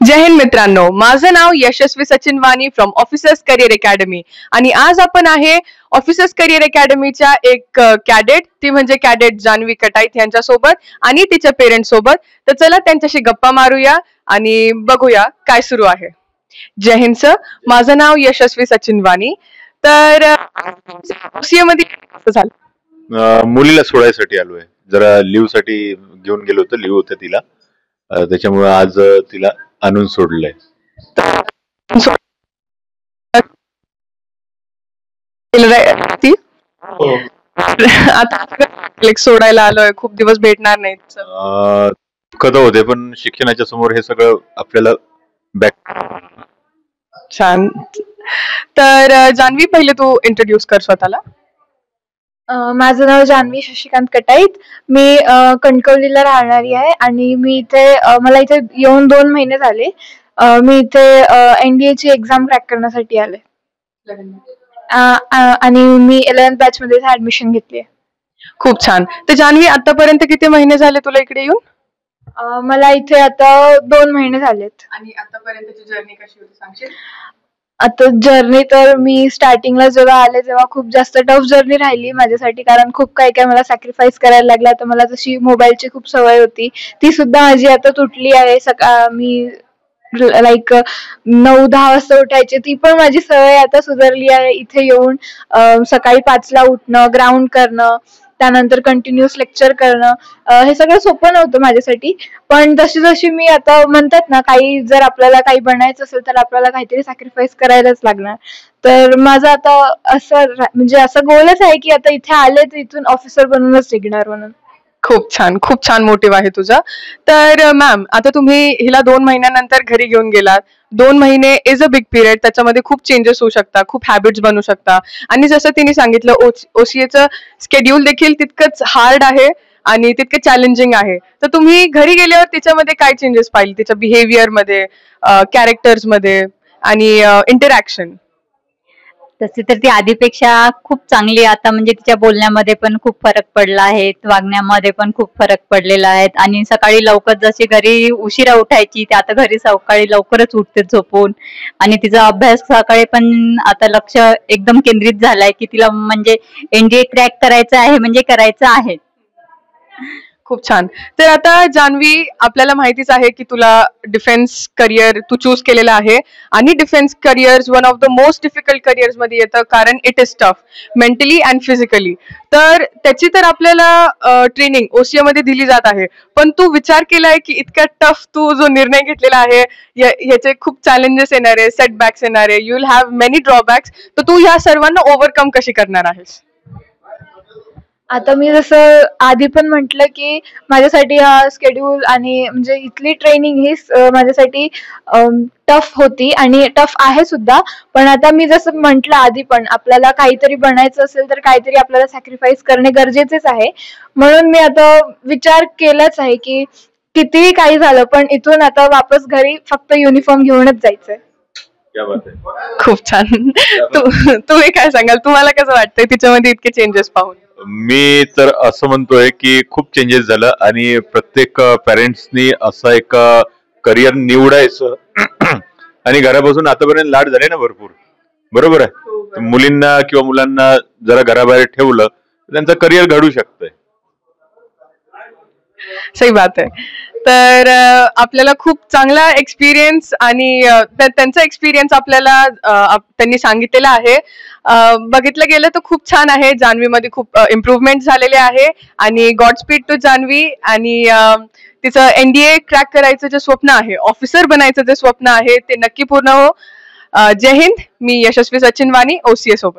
जय हिंद मित्रांनो, माझं नाव यशस्वी सचिन वाणी from officers career academy आणि आज आपण आहे ऑफिसर्स करिअर अकॅडमीच्या एक कॅडेट, ती म्हणजे कॅडेट जान्हवी कटाईत यांच्यासोबत आणि तिच्या पेरेंट्स सोबत. तर चला त्यांच्याशी गप्पा मारूया आणि बघूया काय सुरू आहे. जय हिंद सर, माझं नाव यशस्वी सचिन वाणी. तर सीए मध्ये असं झालं, मुलीला सोडायसाठी आलोय. जरा लिव्ह साठी घेऊन गेलो होतो, लिव्ह होतं तिला, त्याच्यामुळे आज तिला आणून सोडलंय. आता सोडायला आलोय, खूप दिवस भेटणार नाहीत. कदा होते, पण शिक्षणाच्या समोर हे सगळं आपल्याला बॅक. छान. तर जान्हवी, पहिले तू इंट्रोड्यूस कर स्वतःला. माझं नाव जान्हवी शशिकांत कटाईत. मी कणकवलीला राहणारी आहे आणि मी इथे मला इथे येऊन 2 महिने झाले. मी इथे NDA ची एक्झाम क्रॅक करण्यासाठी आले आणि मी 11th बॅच मध्ये ऍडमिशन घेतली. खूप छान. तर जान्हवी, आतापर्यंत किती महिने झाले तुला इकडे येऊन? मला इथे आता 2 महिने झालेत. आणि आतापर्यंतची जर्नी कशी होती सांगशील? आता जर्नी तर मी स्टार्टिंगला जेव्हा आले तेव्हा खूप जास्त टफ जर्नी राहिली माझ्यासाठी, कारण खूप काही काय मला सॅक्रिफाईस करायला लागला. तर मला जशी मोबाईलची खूप सवय होती ती सुद्धा माझी आता तुटली आहे. मी लाईक 9-10 वाजता उठायची, ती पण माझी सवय आता सुधारली आहे. इथे येऊन सकाळी 5ला उठणं, ग्राउंड करणं, त्यानंतर कंटिन्युअस लेक्चर करणं, हे सगळं सोपं नव्हतं माझ्यासाठी. पण जशी जशी मी आता म्हणतात ना, काही जर आपल्याला काही बनायचं असेल तर आपल्याला काहीतरी सॅक्रिफाईस करायलाच लागणार. तर माझं आता असं म्हणजे असं गोलच आहे की आता इथे आले तर इथून ऑफिसर बनूनच निघणार म्हणून. खूप छान, खूप छान मोटिव्ह आहे तुझा. तर मॅम, आता तुम्ही हिला 2 महिन्यानंतर घरी घेऊन गेलात. 2 महिने इज अ बिग पिरियड. त्याच्यामध्ये खूप चेंजेस होऊ शकतात, खूप हॅबिट्स बनू शकतात. आणि जसं तिने सांगितलं, OCAचं शेड्यूल देखील तितकंच हार्ड आहे आणि तितकं चॅलेंजिंग आहे. तर तुम्ही घरी गेल्यावर तिच्यामध्ये काय चेंजेस पाहिले, तिच्या बिहेवियर मध्ये, कॅरेक्टर्स मध्ये आणि इंटरॅक्शन? तसे तर ती आधीपेक्षा खूप चांगली आता, म्हणजे तिच्या बोलण्यामध्ये पण खूप फरक पडला आहे, वागण्यामध्ये पण खूप फरक पडलेला आहे. आणि सकाळी लवकर जशी घरी उशिरा उठायची ते आता घरी सकाळी लवकरच उठते झोपून. आणि तिचा अभ्यास सकाळी पण आता लक्ष एकदम केंद्रित झालाय की तिला म्हणजे NDA क्रॅक करायचं आहे, म्हणजे करायचं आहे. खूप छान. तर आता जान्हवी, आपल्याला माहितीच आहे की तुला डिफेन्स करिअर तू चूज केलेलं आहे आणि defence career one of the most difficult careers मध्ये येतं, कारण it is tough mentally and physically. तर त्याची तर आपल्याला ट्रेनिंग OCA मध्ये दिली जात आहे. पण तू विचार केलाय की इतका टफ तू जो निर्णय घेतलेला आहे, ह्याचे खूप चॅलेंजेस येणार आहे, सेटबॅक्स येणार आहे, you will have many drawbacks. तर तू ह्या सर्वांना ओव्हरकम कशी करणार आहेस? आता मी जसं आधी पण म्हटलं की माझ्यासाठी हा स्केड्यूल आणि म्हणजे इथली ट्रेनिंग ही माझ्यासाठी टफ होती आणि टफ आहे सुद्धा. पण आता मी जसं म्हटलं आधी पण, आपल्याला काहीतरी बनायचं असेल तर काहीतरी आपल्याला सॅक्रिफाईस करणे गरजेचेच आहे. म्हणून मी आता विचार केलाच आहे की कितीही काही झालं पण इथून आता वापस घरी फक्त युनिफॉर्म घेऊनच जायचंय. खूप छान. तुम्ही काय सांगाल, तुम्हाला कसं वाटतंय तिच्यामध्ये इतके चेंजेस पाहून? मी तर असं म्हणतोय की खूप चेंजेस झालं आणि प्रत्येक पॅरेंट्सनी असं एक करिअर निवडायचं. आणि घरापासून आतापर्यंत लाड झाले ना भरपूर, बरोबर आहे. मुलींना किंवा मुलांना जरा घराबाहेर ठेवलं तर त्यांचं करिअर घडू शकतंय. सही बात आहे. तर आपल्याला खूप चांगला एक्सपिरियन्स आणि त्यांचा एक्सपिरियन्स आपल्याला त्यांनी सांगितलेला आहे. बघितलं गेलं तर खूप छान आहे. जान्हवीमध्ये खूप इम्प्रूव्हमेंट झालेले आहे आणि गॉड स्पीड टू जान्हवी. आणि तिचं NDA क्रॅक करायचं जे स्वप्न आहे, ऑफिसर बनायचं जे स्वप्न आहे, ते नक्की पूर्ण हो. जय हिंद. मी यशस्वी सचिन वाणी, OCA सोबत.